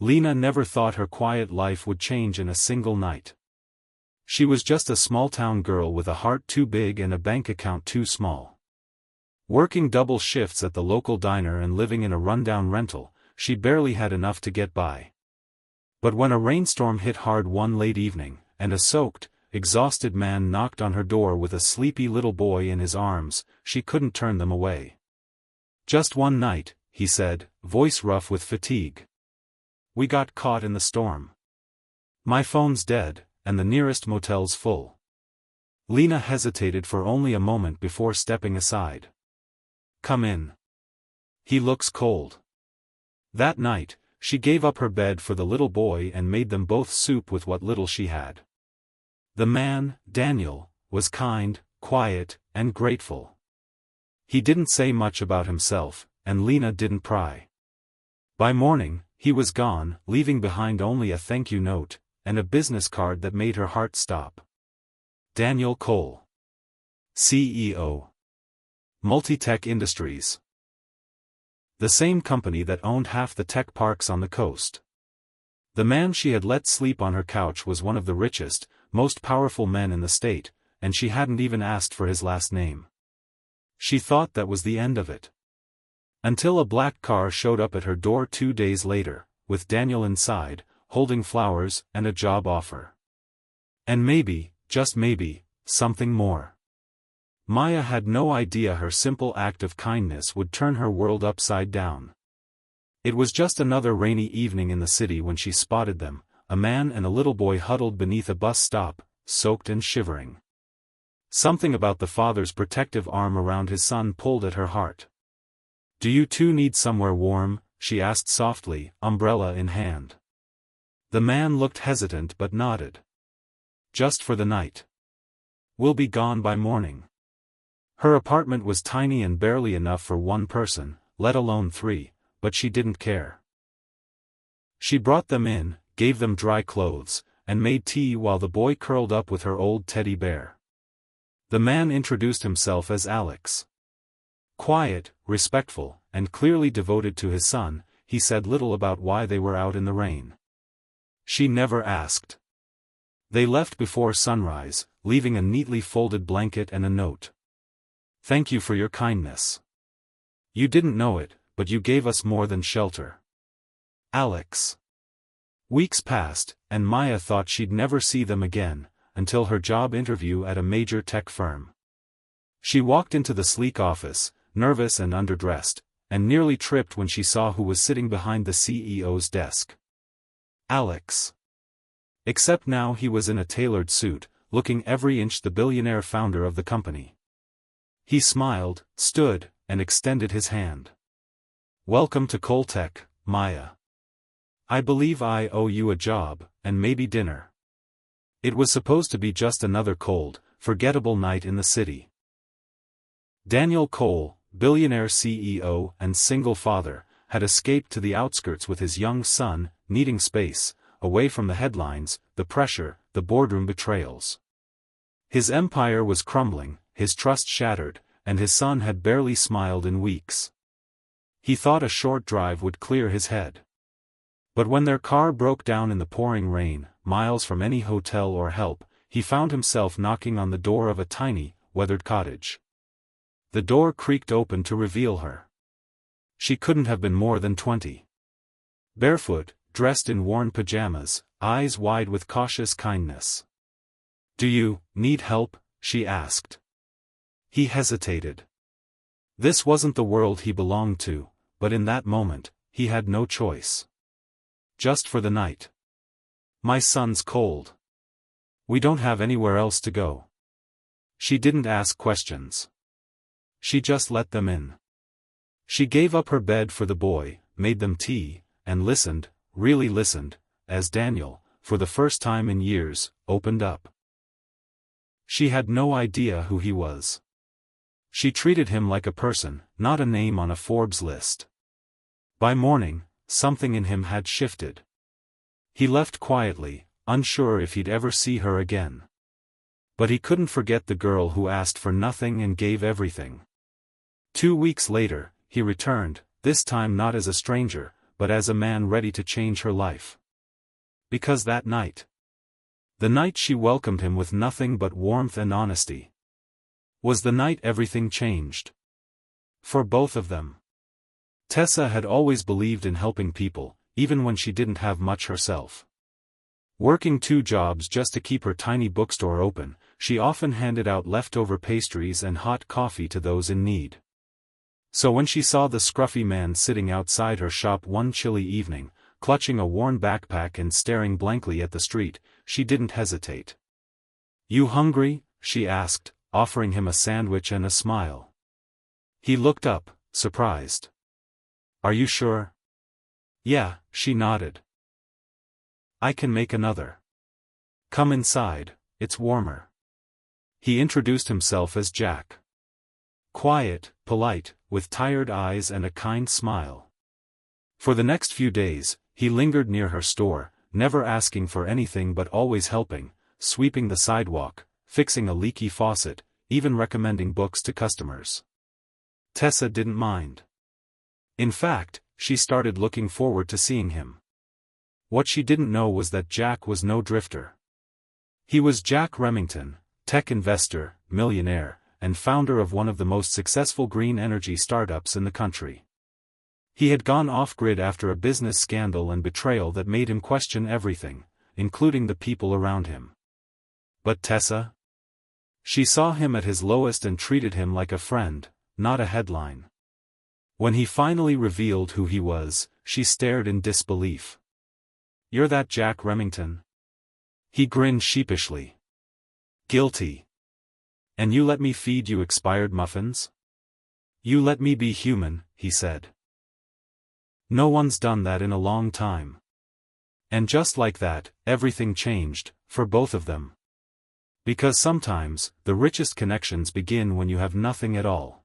Lena never thought her quiet life would change in a single night. She was just a small-town girl with a heart too big and a bank account too small. Working double shifts at the local diner and living in a rundown rental, she barely had enough to get by. But when a rainstorm hit hard one late evening, and a soaked, exhausted man knocked on her door with a sleepy little boy in his arms, she couldn't turn them away. "Just one night," he said, voice rough with fatigue. "We got caught in the storm. My phone's dead, and the nearest motel's full." Lena hesitated for only a moment before stepping aside. "Come in. He looks cold." That night, she gave up her bed for the little boy and made them both soup with what little she had. The man, Daniel, was kind, quiet, and grateful. He didn't say much about himself, and Lena didn't pry. By morning, he was gone, leaving behind only a thank you note, and a business card that made her heart stop. Daniel Cole, CEO, Multitech Industries. The same company that owned half the tech parks on the coast. The man she had let sleep on her couch was one of the richest, most powerful men in the state, and she hadn't even asked for his last name. She thought that was the end of it. Until a black car showed up at her door 2 days later, with Daniel inside, holding flowers and a job offer. And maybe, just maybe, something more. Maya had no idea her simple act of kindness would turn her world upside down. It was just another rainy evening in the city when she spotted them, a man and a little boy huddled beneath a bus stop, soaked and shivering. Something about the father's protective arm around his son pulled at her heart. "Do you two need somewhere warm?" she asked softly, umbrella in hand. The man looked hesitant but nodded. "Just for the night. We'll be gone by morning." Her apartment was tiny and barely enough for one person, let alone 3, but she didn't care. She brought them in, gave them dry clothes, and made tea while the boy curled up with her old teddy bear. The man introduced himself as Alex. Quiet, respectful, and clearly devoted to his son, he said little about why they were out in the rain. She never asked. They left before sunrise, leaving a neatly folded blanket and a note. "Thank you for your kindness. You didn't know it, but you gave us more than shelter. Alex." Weeks passed, and Maya thought she'd never see them again, until her job interview at a major tech firm. She walked into the sleek office, nervous and underdressed, and nearly tripped when she saw who was sitting behind the CEO's desk. Alex. Except now he was in a tailored suit, looking every inch the billionaire founder of the company. He smiled, stood, and extended his hand. "Welcome to Coltech, Maya. I believe I owe you a job, and maybe dinner." It was supposed to be just another cold, forgettable night in the city. Daniel Cole, billionaire CEO and single father, had escaped to the outskirts with his young son, needing space, away from the headlines, the pressure, the boardroom betrayals. His empire was crumbling, his trust shattered, and his son had barely smiled in weeks. He thought a short drive would clear his head. But when their car broke down in the pouring rain, miles from any hotel or help, he found himself knocking on the door of a tiny, weathered cottage. The door creaked open to reveal her. She couldn't have been more than 20. Barefoot, dressed in worn pajamas, eyes wide with cautious kindness. "Do you need help?" she asked. He hesitated. This wasn't the world he belonged to, but in that moment, he had no choice. "Just for the night. My son's cold. We don't have anywhere else to go." She didn't ask questions. She just let them in. She gave up her bed for the boy, made them tea, and listened, really listened, as Daniel, for the first time in years, opened up. She had no idea who he was. She treated him like a person, not a name on a Forbes list. By morning, something in him had shifted. He left quietly, unsure if he'd ever see her again. But he couldn't forget the girl who asked for nothing and gave everything. 2 weeks later, he returned, this time not as a stranger, but as a man ready to change her life. Because that night, the night she welcomed him with nothing but warmth and honesty, was the night everything changed. For both of them. Tessa had always believed in helping people, even when she didn't have much herself. Working 2 jobs just to keep her tiny bookstore open, she often handed out leftover pastries and hot coffee to those in need. So when she saw the scruffy man sitting outside her shop one chilly evening, clutching a worn backpack and staring blankly at the street, she didn't hesitate. "You hungry?" she asked, offering him a sandwich and a smile. He looked up, surprised. "Are you sure?" "Yeah," she nodded. "I can make another. Come inside, it's warmer." He introduced himself as Jack. Quiet, polite, with tired eyes and a kind smile. For the next few days, he lingered near her store, never asking for anything but always helping, sweeping the sidewalk, fixing a leaky faucet, even recommending books to customers. Tessa didn't mind. In fact, she started looking forward to seeing him. What she didn't know was that Jack was no drifter. He was Jack Remington, tech investor, millionaire, and founder of one of the most successful green energy startups in the country. He had gone off-grid after a business scandal and betrayal that made him question everything, including the people around him. But Tessa? She saw him at his lowest and treated him like a friend, not a headline. When he finally revealed who he was, she stared in disbelief. "You're that Jack Remington?" He grinned sheepishly. "Guilty. And you let me feed you expired muffins?" "You let me be human," he said. "No one's done that in a long time." And just like that, everything changed, for both of them. Because sometimes, the richest connections begin when you have nothing at all.